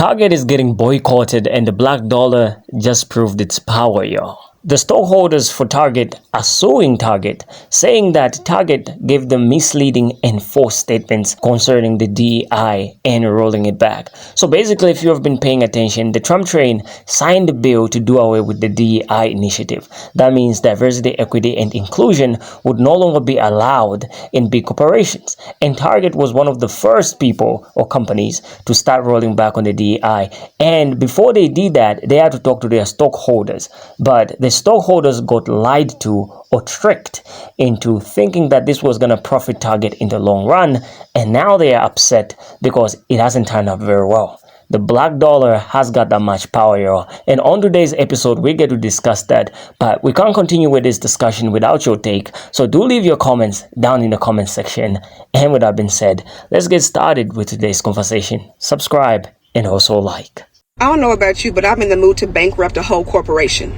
Target is getting boycotted and the black dollar just proved its power, y'all. The stockholders for Target are suing Target, saying that Target gave them misleading and false statements concerning the DEI and rolling it back. So basically, if you have been paying attention, the Trump train signed a bill to do away with the DEI initiative. That means diversity, equity, and inclusion would no longer be allowed in big corporations. And Target was one of the first people or companies to start rolling back on the DEI. And before they did that, they had to talk to their stockholders. But the stockholders got lied to or tricked into thinking that this was going to profit Target in the long run, and now they are upset because it hasn't turned out very well. The black dollar has got that much power, y'all. And on today's episode, we get to discuss that, but we can't continue with this discussion without your take, so do leave your comments down in the comment section. And with that being said, let's get started with today's conversation. Subscribe and also like. I don't know about you, but I'm in the mood to bankrupt a whole corporation.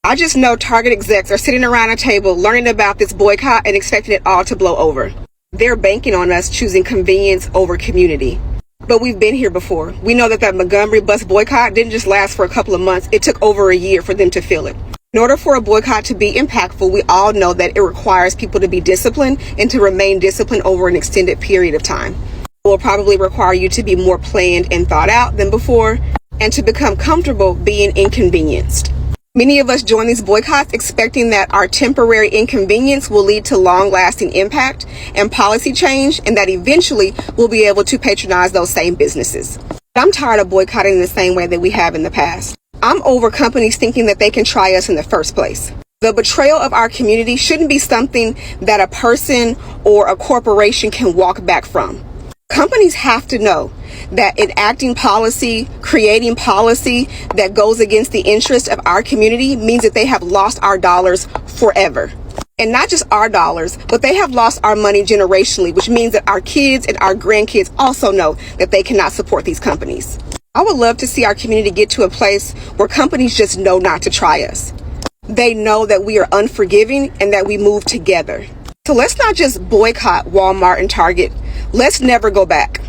I just know Target execs are sitting around a table learning about this boycott and expecting it all to blow over. They're banking on us choosing convenience over community. But we've been here before. We know that Montgomery bus boycott didn't just last for a couple of months. It took over a year for them to feel it. In order for a boycott to be impactful, we all know that it requires people to be disciplined and to remain disciplined over an extended period of time. It will probably require you to be more planned and thought out than before, and to become comfortable being inconvenienced. Many of us join these boycotts expecting that our temporary inconvenience will lead to long-lasting impact and policy change, and that eventually we'll be able to patronize those same businesses. I'm tired of boycotting in the same way that we have in the past. I'm over companies thinking that they can try us in the first place. The betrayal of our community shouldn't be something that a person or a corporation can walk back from. Companies have to know that enacting policy, creating policy that goes against the interest of our community means that they have lost our dollars forever. And not just our dollars, but they have lost our money generationally, which means that our kids and our grandkids also know that they cannot support these companies. I would love to see our community get to a place where companies just know not to try us. They know that we are unforgiving and that we move together. So let's not just boycott Walmart and Target. Let's never go back.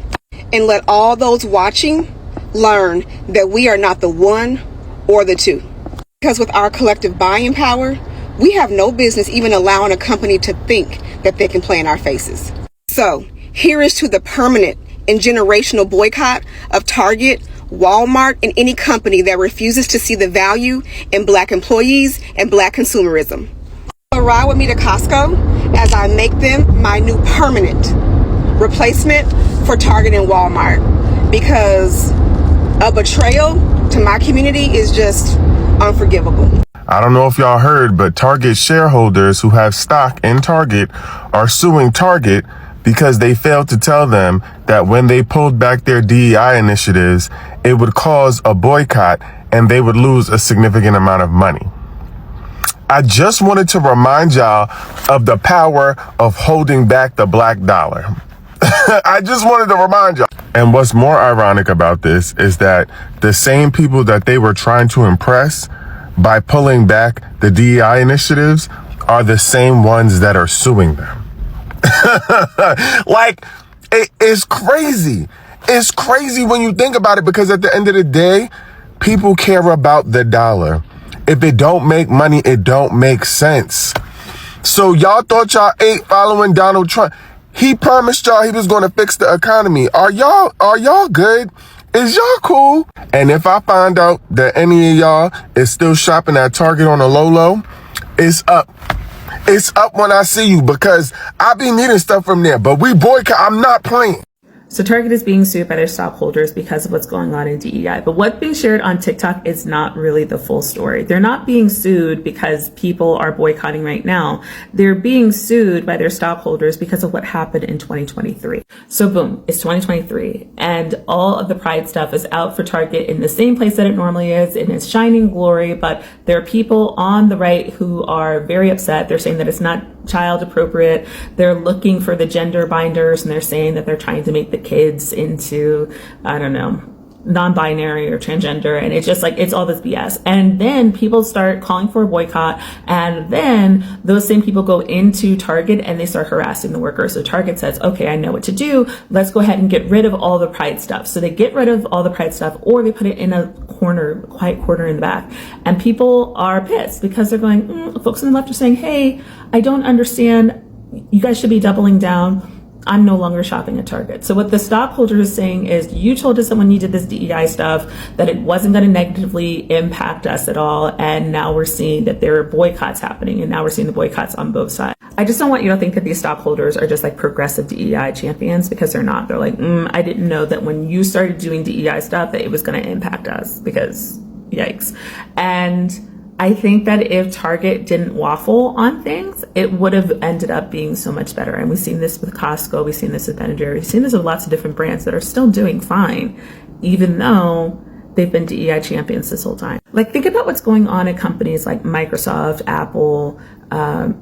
And let all those watching learn that we are not the one or the two. Because with our collective buying power, we have no business even allowing a company to think that they can play in our faces. So here is to the permanent and generational boycott of Target, Walmart, and any company that refuses to see the value in Black employees and Black consumerism. So ride with me to Costco as I make them my new permanent replacement for Target and Walmart, because a betrayal to my community is just unforgivable. I don't know if y'all heard, but Target shareholders who have stock in Target are suing Target because they failed to tell them that when they pulled back their DEI initiatives, it would cause a boycott and they would lose a significant amount of money. I just wanted to remind y'all of the power of holding back the black dollar. I just wanted to remind y'all. And what's more ironic about this is that the same people that they were trying to impress by pulling back the DEI initiatives are the same ones that are suing them. Like, it's crazy. It's crazy when you think about it, because at the end of the day, people care about the dollar. If it don't make money, it don't make sense. So y'all thought y'all ate following Donald Trump. He promised y'all he was going to fix the economy. Are y'all good? Is y'all cool? And if I find out that any of y'all is still shopping at Target on a low, it's up. It's up when I see you, because I be needing stuff from there. But we boycott. I'm not playing. So Target is being sued by their stockholders because of what's going on in DEI. But what's being shared on TikTok is not really the full story. They're not being sued because people are boycotting right now. They're being sued by their stockholders because of what happened in 2023. So boom, it's 2023, and all of the Pride stuff is out for Target in the same place that it normally is, in its shining glory. But there are people on the right who are very upset. They're saying that it's not child appropriate. They're looking for the gender binders, and they're saying that they're trying to make the kids into, I don't know, non-binary or transgender, and it's just like, it's all this BS. And then people start calling for a boycott, and then those same people go into Target and they start harassing the workers. So Target says, okay, I know what to do. Let's go ahead and get rid of all the Pride stuff. So they get rid of all the Pride stuff, or they put it in a quiet corner in the back. And people are pissed because they're going, folks on the left are saying, hey, I don't understand. You guys should be doubling down. I'm no longer shopping at Target. So what the stockholder is saying is, you told us that when you did this DEI stuff, that it wasn't going to negatively impact us at all. And now we're seeing that there are boycotts happening. And now we're seeing the boycotts on both sides. I just don't want you to think that these stockholders are just like progressive DEI champions, because they're not. They're like, I didn't know that when you started doing DEI stuff that it was going to impact us, because yikes. And I think that if Target didn't waffle on things, it would have ended up being so much better. And we've seen this with Costco, we've seen this with Ben & Jerry's, we've seen this with lots of different brands that are still doing fine, even though they've been DEI champions this whole time. Like, think about what's going on at companies like Microsoft, Apple,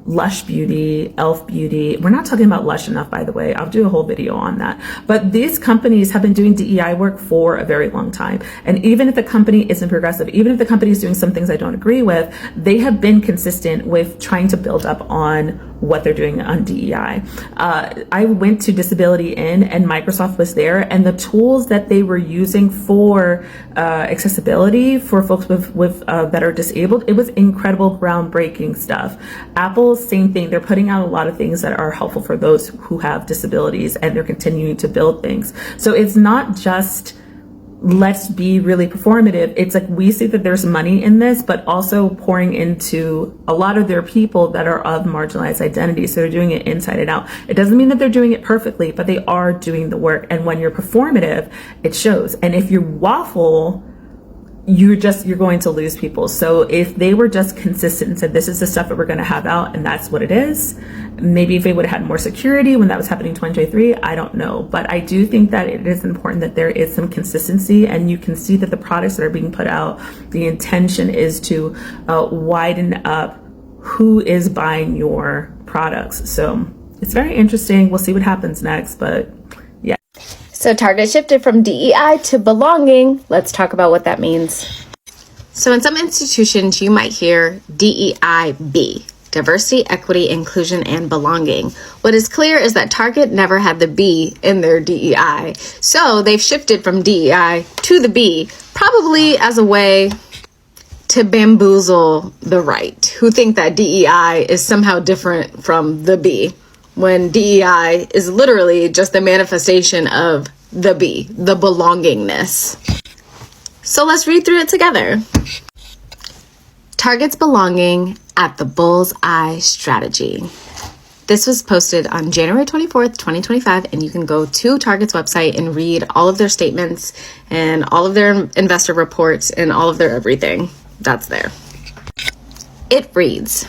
Lush Beauty, Elf Beauty. We're not talking about Lush enough, by the way. I'll do a whole video on that. But these companies have been doing DEI work for a very long time. And even if the company isn't progressive, even if the company is doing some things I don't agree with, they have been consistent with trying to build up on what they're doing on DEI. I went to Disability Inn and Microsoft was there, and the tools that they were using for accessibility for folks that are disabled, it was incredible, groundbreaking stuff. Apple, same thing. They're putting out a lot of things that are helpful for those who have disabilities, and they're continuing to build things. So it's not just, let's be really performative. It's like, we see that there's money in this, but also pouring into a lot of their people that are of marginalized identities. So they're doing it inside and out. It doesn't mean that they're doing it perfectly, but they are doing the work. And when you're performative, it shows. And if you waffle, you're going to lose people. So if they were just consistent and said, this is the stuff that we're going to have out, and that's what it is, maybe if they would have had more security when that was happening in 2023, I don't know. But I do think that it is important that there is some consistency, and you can see that the products that are being put out, the intention is to widen up who is buying your products. So it's very interesting. We'll see what happens next, but yeah. So Target shifted from DEI to belonging. Let's talk about what that means. So in some institutions, you might hear DEIB, diversity, equity, inclusion, and belonging. What is clear is that Target never had the B in their DEI. So they've shifted from DEI to the B, probably as a way to bamboozle the right, who think that DEI is somehow different from the B, when DEI is literally just the manifestation of the B, the belongingness. So let's read through it together. Target's belonging at the bull's eye strategy. This was posted on January 24th, 2025, and you can go to Target's website and read all of their statements and all of their investor reports and all of their everything. That's there. It reads,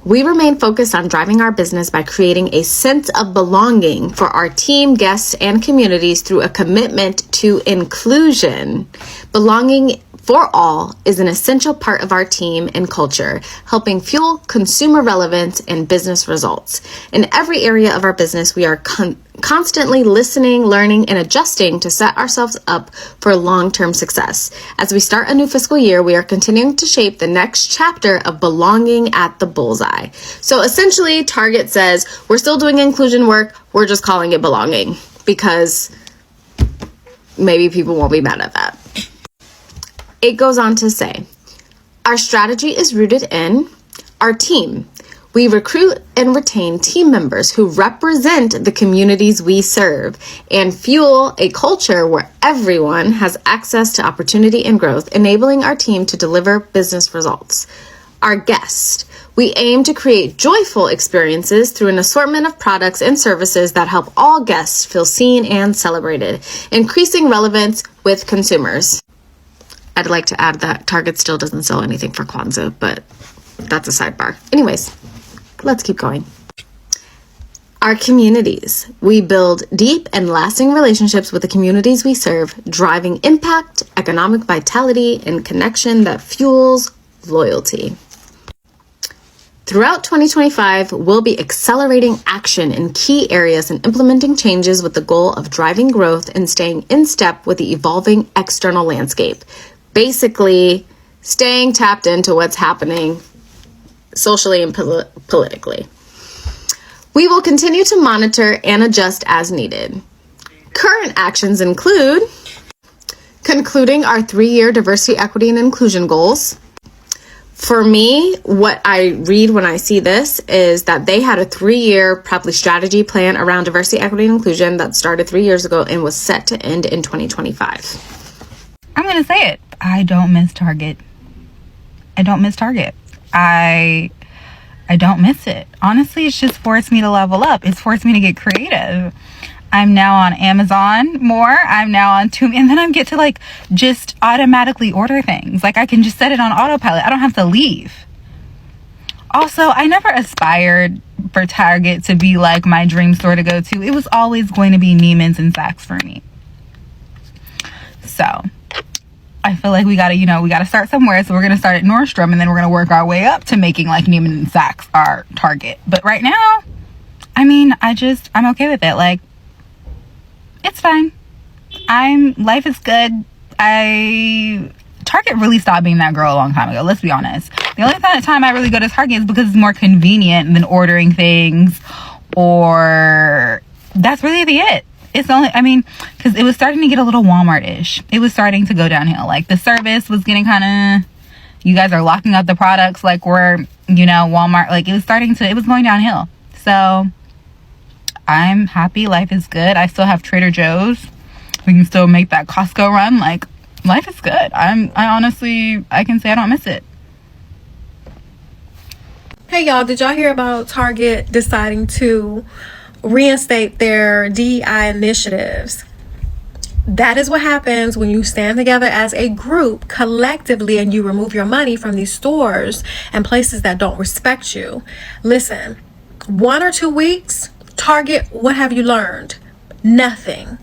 we remain focused on driving our business by creating a sense of belonging for our team, guests, and communities through a commitment to inclusion. Belonging for all is an essential part of our team and culture, helping fuel consumer relevance and business results. In every area of our business, we are constantly listening, learning, and adjusting to set ourselves up for long-term success. As we start a new fiscal year, we are continuing to shape the next chapter of belonging at the bullseye. So essentially, Target says, we're still doing inclusion work, we're just calling it belonging, because maybe people won't be mad at that. It goes on to say, our strategy is rooted in our team. We recruit and retain team members who represent the communities we serve and fuel a culture where everyone has access to opportunity and growth, enabling our team to deliver business results. Our guests. We aim to create joyful experiences through an assortment of products and services that help all guests feel seen and celebrated, increasing relevance with consumers. I'd like to add that Target still doesn't sell anything for Kwanzaa, but that's a sidebar. Anyways, let's keep going. Our communities. We build deep and lasting relationships with the communities we serve, driving impact, economic vitality, and connection that fuels loyalty. Throughout 2025, we'll be accelerating action in key areas and implementing changes with the goal of driving growth and staying in step with the evolving external landscape. Basically, staying tapped into what's happening socially and politically. We will continue to monitor and adjust as needed. Current actions include concluding our 3-year diversity, equity, and inclusion goals. For me, what I read when I see this is that they had a 3-year probably strategy plan around diversity, equity, and inclusion that started 3 years ago and was set to end in 2025. I'm going to say it. I don't miss Target. I don't miss Target. I don't miss it. Honestly, it's just forced me to level up. It's forced me to get creative. I'm now on Amazon more. I'm now on Tumi, and then I get to like just automatically order things. Like I can just set it on autopilot. I don't have to leave. Also, I never aspired for Target to be like my dream store to go to. It was always going to be Neiman's and Saks for me. So I feel like we gotta start somewhere. So we're gonna start at Nordstrom, and then we're gonna work our way up to making like Neiman and Saks our Target. But right now, I mean, I'm okay with it. Like, it's fine. Life is good. Target really stopped being that girl a long time ago. Let's be honest. The only time I really go to Target is because it's more convenient than ordering things, or that's really it. It's only, because it was starting to get a little Walmart-ish. It was starting to go downhill. Like the service was getting kind of, you guys are locking up the products like we're, Walmart. Like it was going downhill. So I'm happy. Life is good. I still have Trader Joe's. We can still make that Costco run. Like, life is good. I honestly, I can say I don't miss it. Hey y'all, did y'all hear about Target deciding to reinstate their DEI initiatives? That is what happens when you stand together as a group collectively and you remove your money from these stores and places that don't respect you. Listen, 1 or 2 weeks, Target, what have you learned? Nothing.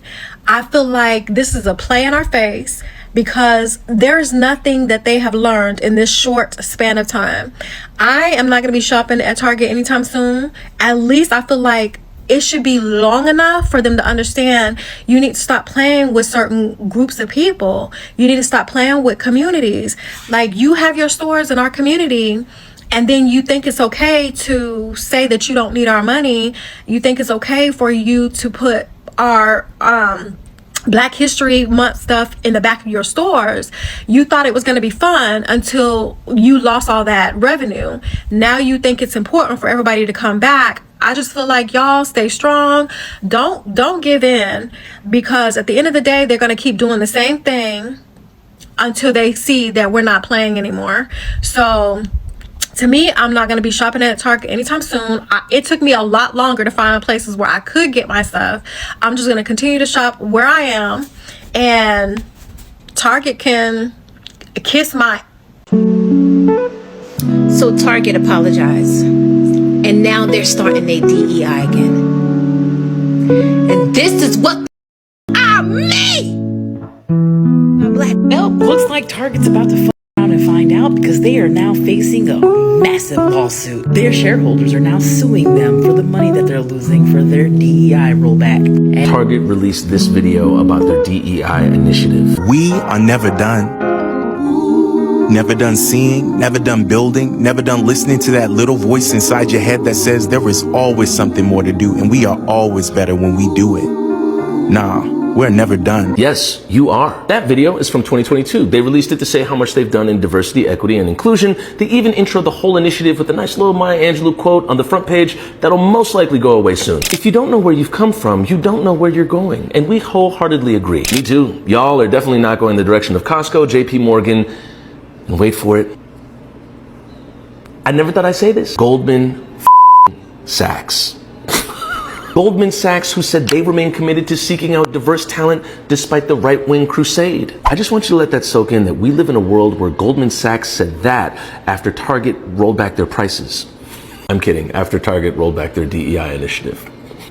I feel like this is a play in our face because there is nothing that they have learned in this short span of time. I am not going to be shopping at Target anytime soon. At least I feel like it should be long enough for them to understand you need to stop playing with certain groups of people. You need to stop playing with communities. Like, you have your stores in our community, and then you think it's okay to say that you don't need our money. You think it's okay for you to put our Black History Month stuff in the back of your stores. You thought it was going to be fun until you lost all that revenue. Now you think it's important for everybody to come back. I just feel like y'all stay strong. Don't give in, because at the end of the day, they're going to keep doing the same thing until they see that we're not playing anymore. So to me, I'm not going to be shopping at Target anytime soon. It took me a lot longer to find places where I could get my stuff. I'm just going to continue to shop where I am, and Target can kiss my... So Target apologized, and now they're starting their DEI again. And this is what me! Well, looks like Target's about to around and find out, because they are now facing a massive lawsuit. Their shareholders are now suing them for the money that they're losing for their DEI rollback. And Target released this video about their DEI initiative. We are never done. Never done seeing, never done building, never done listening to that little voice inside your head that says there is always something more to do, and we are always better when we do it. Nah, we're never done. Yes, you are. That video is from 2022. They released it to say how much they've done in diversity, equity, and inclusion. They even intro the whole initiative with a nice little Maya Angelou quote on the front page that'll most likely go away soon. If you don't know where you've come from, you don't know where you're going. And we wholeheartedly agree. Me too. Y'all are definitely not going the direction of Costco, JP Morgan, and wait for it, I never thought I'd say this, Goldman Sachs. Goldman Sachs, who said they remain committed to seeking out diverse talent despite the right-wing crusade. I just want you to let that soak in, that we live in a world where Goldman Sachs said that after Target rolled back their prices. I'm kidding, after Target rolled back their DEI initiative.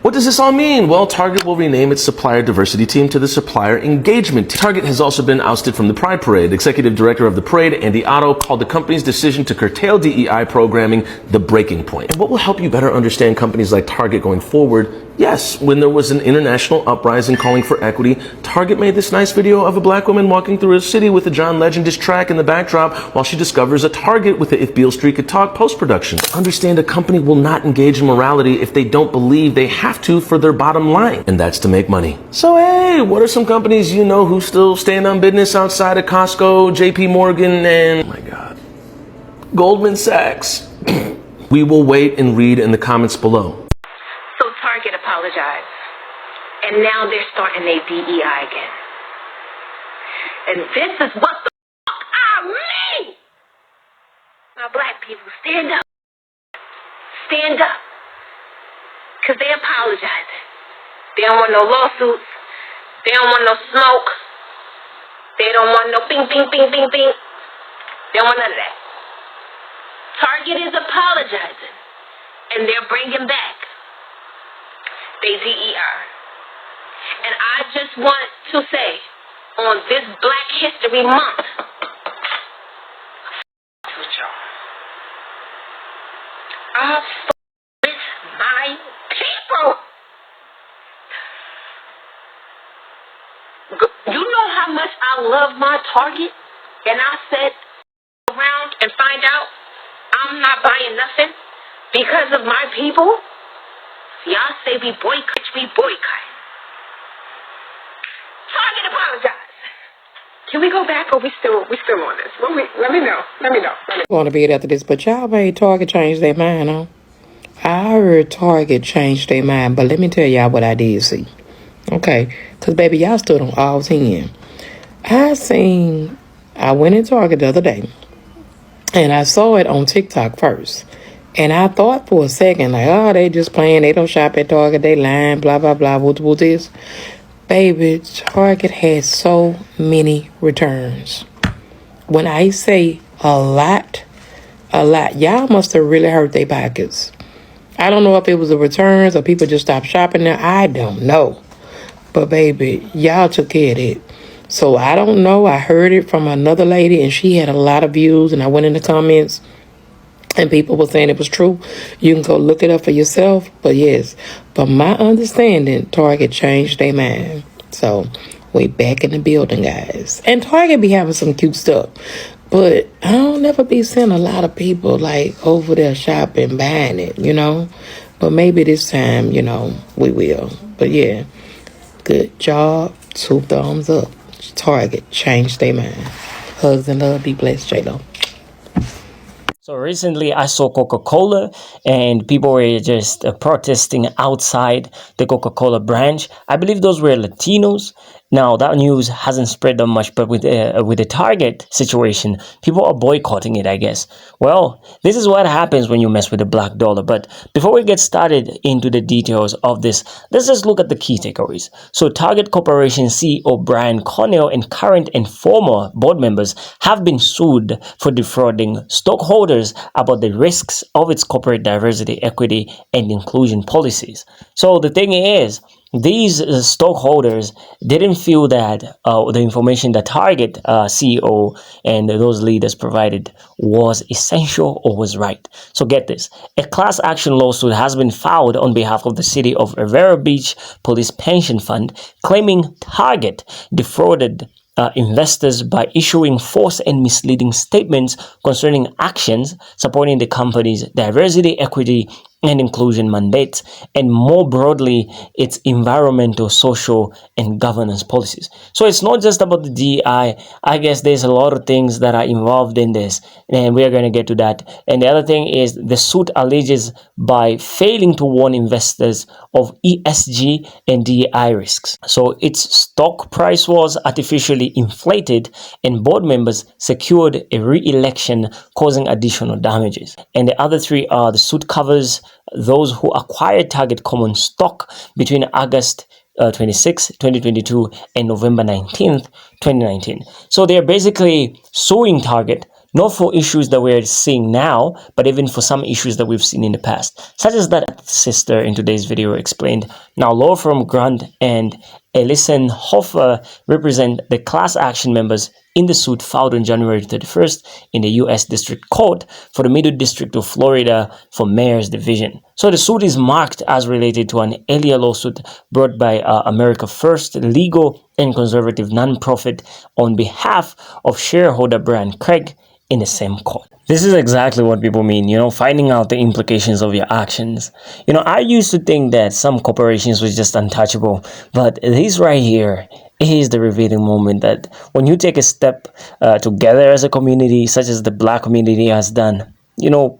What does this all mean? Well, Target will rename its supplier diversity team to the supplier engagement team. Target has also been ousted from the Pride Parade. Executive director of the parade, Andy Otto, called the company's decision to curtail DEI programming the breaking point. And what will help you better understand companies like Target going forward? Yes, when there was an international uprising calling for equity, Target made this nice video of a black woman walking through a city with a John Legend diss track in the backdrop while she discovers a Target with the If Beale Street Could Talk post-production. Understand, a company will not engage in morality if they don't believe they have to for their bottom line, and that's to make money. So hey, what are some companies you know who still stand on business outside of Costco, JP Morgan, and, oh my God, Goldman Sachs? We will wait and read in the comments below. So Target apologized. And now they're starting their DEI again. And this is what the fuck I mean! Now black people, stand up. Stand up. Because they apologizing. They don't want no lawsuits. They don't want no smoke. They don't want no bing, bing, bing, bing, bing. They don't want none of that. Target is apologizing. And they're bringing back their DEI. And I just want to say, on this Black History Month, with y'all. I with my people. You know how much I love my Target? And I said, around and find out I'm not buying nothing because of my people. Y'all say we boycott, we boycott. Target apologize. Can we go back or we still on this? Let me know. I want to be after this, but y'all made Target change their mind, huh? I heard Target change their mind, but let me tell y'all what I did see. Okay, because baby, y'all stood on all 10. I went in Target the other day, and I saw it on TikTok first. And I thought for a second, like, oh, they just playing, they don't shop at Target, they lying, blah, blah, blah, what this? Baby, Target had so many returns. When I say a lot, y'all must have really hurt their pockets. I don't know if it was the returns or people just stopped shopping there. I don't know. But baby, y'all took care of it. So I don't know. I heard it from another lady and she had a lot of views, and I went in the comments and people were saying it was true. You can go look it up for yourself. But yes, from my understanding, Target changed their mind. So we back in the building, guys. And Target be having some cute stuff. But I don't never be seeing a lot of people like over there shopping, buying it, you know. But maybe this time, you know, we will. But yeah, good job. 2 thumbs up. Target changed their mind. Hugs and love. Be blessed, J-Lo. So recently I saw Coca-Cola and people were just protesting outside the Coca-Cola branch. I believe those were Latinos. Now that news hasn't spread that much, but with the Target situation, people are boycotting it, I guess. Well, this is what happens when you mess with the black dollar. But before we get started into the details of this, let's just look at the key takeaways. So Target Corporation CEO Brian Cornell and current and former board members have been sued for defrauding stockholders about the risks of its corporate diversity, equity, and inclusion policies. So the thing is, these stockholders didn't feel that the information that Target CEO and those leaders provided was essential or was right. So get this. A class action lawsuit has been filed on behalf of the city of Vero Beach Police Pension Fund, claiming Target defrauded investors by issuing false and misleading statements concerning actions supporting the company's diversity, equity, and inclusion mandates, and more broadly, its environmental, social, and governance policies. So it's not just about the DEI. I guess there's a lot of things that are involved in this, and we're going to get to that. And the other thing is the suit alleges by failing to warn investors of ESG and DEI risks. So its stock price was artificially inflated, and board members secured a re-election, causing additional damages. And the other 3 are the suit covers those who acquired Target common stock between August 26, 2022 and November 19th, 2019. So they're basically suing Target not for issues that we're seeing now, but even for some issues that we've seen in the past, such as that sister in today's video explained. Now, law firm Grant and Ellison Hofer represent the class action members in the suit filed on January 31st in the U.S. District Court for the Middle District of Florida for Mayor's Division. So the suit is marked as related to an earlier lawsuit brought by America First legal and conservative nonprofit on behalf of shareholder Brian Craig in the same court. This is exactly what people mean, finding out the implications of your actions. I used to think that some corporations were just untouchable, but this right here is the revealing moment that when you take a step together as a community, such as the Black community has done,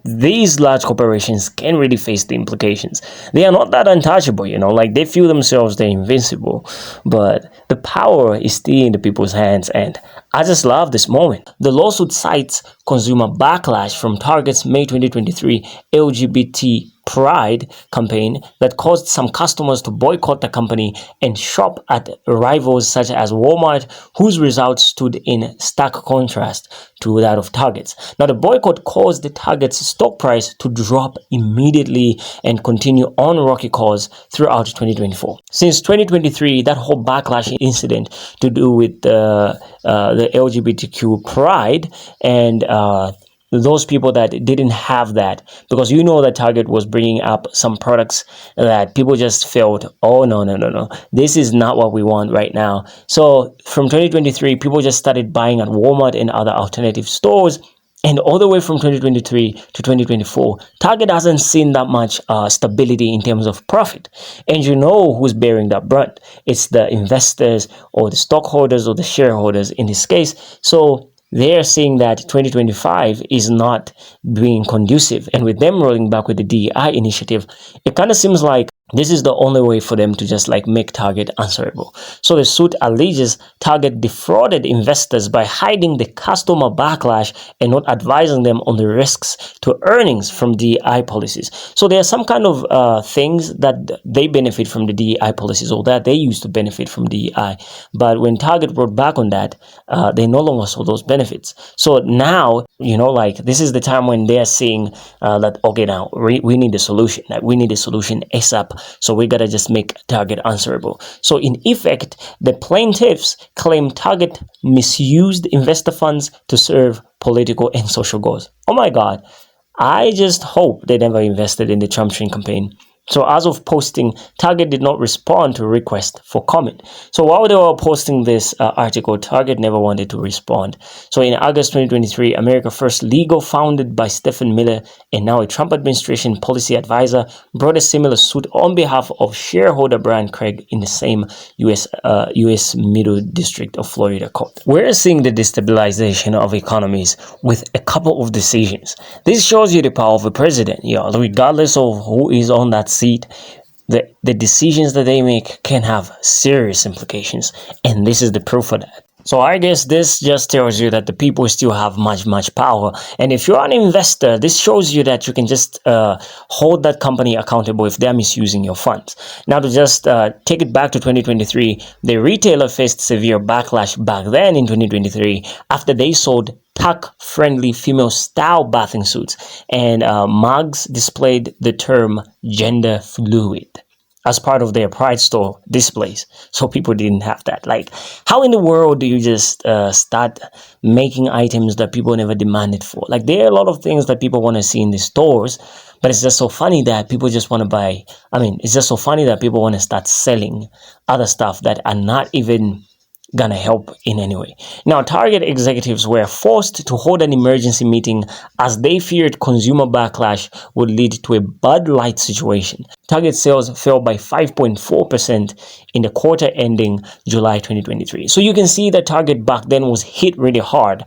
these large corporations can really face the implications. They are not that untouchable, like they feel themselves they're invincible, but the power is still in the people's hands, and I just love this moment. The lawsuit cites consumer backlash from Target's May 2023 LGBT Pride campaign that caused some customers to boycott the company and shop at rivals such as Walmart, whose results stood in stark contrast to that of Target's. Now, the boycott caused the Target's stock price to drop immediately and continue on rocky course throughout 2024. Since 2023, that whole backlash incident to do with the LGBTQ pride and those people that didn't have that, because that Target was bringing up some products that people just felt, oh no, this is not what we want right now. So from 2023, people just started buying at Walmart and other alternative stores, and all the way from 2023 to 2024, Target hasn't seen that much stability in terms of profit. And who's bearing that brunt? It's the investors or the stockholders or the shareholders in this case. So they're seeing that 2025 is not being conducive. And with them rolling back with the DEI initiative, it kind of seems like this is the only way for them to just make Target answerable. So the suit alleges Target defrauded investors by hiding the customer backlash and not advising them on the risks to earnings from DEI policies. So there are some kind of things that they benefit from the DEI policies, or that they used to benefit from DEI. But when Target brought back on that, they no longer saw those benefits. So now, this is the time when they're seeing that, okay, now we need a solution. We need a solution ASAP. So we gotta just make Target answerable. So in effect, the plaintiffs claim Target misused investor funds to serve political and social goals. Oh my God. I just hope they never invested in the Trump campaign. So as of posting, Target did not respond to a request for comment. So while they were posting this article, Target never wanted to respond. So in August 2023, America First Legal, founded by Stephen Miller and now a Trump administration policy advisor, brought a similar suit on behalf of shareholder Brian Craig in the same U.S. Middle District of Florida court. We're seeing the destabilization of economies with a couple of decisions. This shows you the power of a president, regardless of who is on that seat. The decisions that they make can have serious implications, and this is the proof of that. So I guess this just tells you that the people still have much power, and if you're an investor, this shows you that you can just hold that company accountable if they're misusing your funds. Now, to just take it back to 2023, the retailer faced severe backlash back then in 2023 after they sold tuck-friendly female-style bathing suits, and mugs displayed the term gender fluid as part of their Pride store displays. So people didn't have that. How in the world do you just start making items that people never demanded for? There are a lot of things that people want to see in the stores, but it's just so funny that people just want to buy. It's just so funny that people want to start selling other stuff that are not even gonna help in any way. Now, Target executives were forced to hold an emergency meeting as they feared consumer backlash would lead to a Bud Light situation. Target sales fell by 5.4% in the quarter ending July 2023. So you can see that Target back then was hit really hard,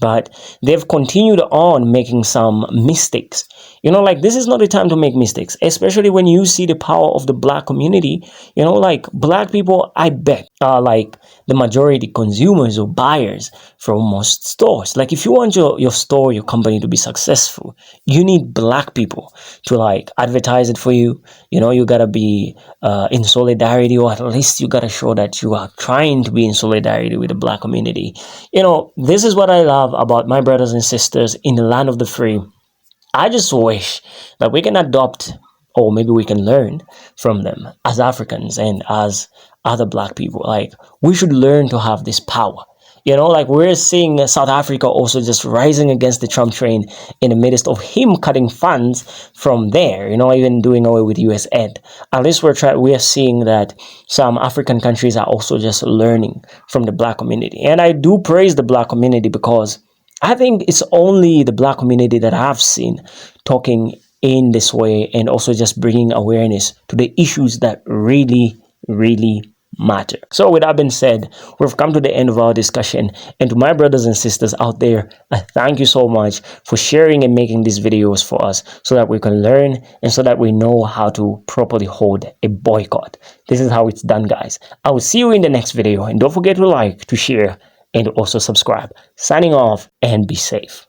but they've continued on making some mistakes. You know, like, this is not the time to make mistakes, especially when you see the power of the black community. You know, like, black people, I bet, are like the majority consumers or buyers from most stores. Like, if you want your store, your company to be successful, you need black people to like advertise it for you. You know, you gotta be in solidarity, or at least you gotta show that you are trying to be in solidarity with the black community. You know, this is what I love about my brothers and sisters in the land of the free. I just wish that we can adopt, or maybe we can learn from them as Africans and as other black people. Like, we should learn to have this power. You know, like, we're seeing South Africa also just rising against the Trump train in the midst of him cutting funds from there, you know, even doing away with US aid. At least we are seeing that some African countries are also just learning from the black community. And I do praise the black community, because I think it's only the black community that I've seen talking in this way, and also just bringing awareness to the issues that really, really matter. So with that being said, we've come to the end of our discussion. And to my brothers and sisters out there, I thank you so much for sharing and making these videos for us, so that we can learn and so that we know how to properly hold a boycott. This is how it's done, guys. I will see you in the next video, and don't forget to like, to share, and also subscribe. Signing off, and be safe.